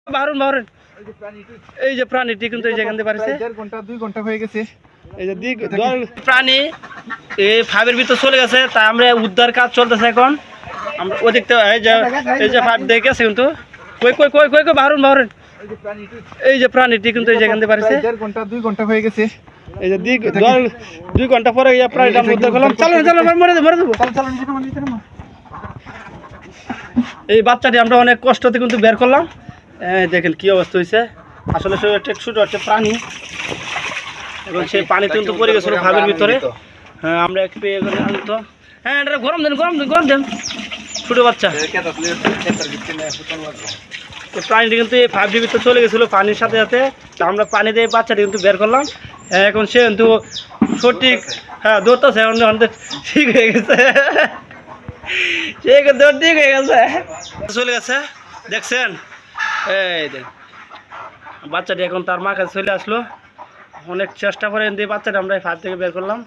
বারণ বারণ এই যে প্রাণীটি কিন্তু এই যেখান থেকে পারছে 1.5 ঘন্টা 2 ঘন্টা হয়ে গেছে। এই যে প্রাণী এই ফাইভের ভিতর চলে গেছে, তাই আমরা উদ্ধার কাজ চলতেছে এখন। আমরা ওদিক থেকে এই যে ফাইভ দেখে গেছে কিন্তু কই কই কই কই কই বারণ বারণ এই যে প্রাণীটি কিন্তু এই যেখান থেকে পারছে 1.5 ঘন্টা 2 ঘন্টা হয়ে গেছে। এই যে 2 ঘন্টা পরে এই প্রাণীটা আমরা উদ্ধার করলাম। চলো চলো মরে দেবো এই বাচ্চাটি আমরা অনেক কষ্টতে কিন্তু বের করলাম। দেখেন কি অবস্থা হয়েছে, আসলে সে একটা ছোটো একটা প্রাণী এবং সেই পানিতে কিন্তু পড়ে গেছিলো ভাবের ভিতরে। হ্যাঁ আমরা একটু আনতো। হ্যাঁ এটা গরম দেন গরম দেন গরম দেন ছোটো বাচ্চা। প্রাণীটি কিন্তু এই 5G ভিতরে চলে গেছিলো পানির সাথে সাথে, আমরা পানি দিয়ে বাচ্চাটি কিন্তু বের করলাম। এখন সে কিন্তু সঠিক হ্যাঁ দৌড়তেছে, এখন ঠিক হয়ে গেছে, সে দৌড় ঠিক হয়ে গেছে চলে গেছে দেখছেন। এই দেখ বাচ্চাটি এখন তার মা কাছে চলে আসলো। অনেক চেষ্টা করে বাচ্চাটা আমরা 5 থেকে বের করলাম।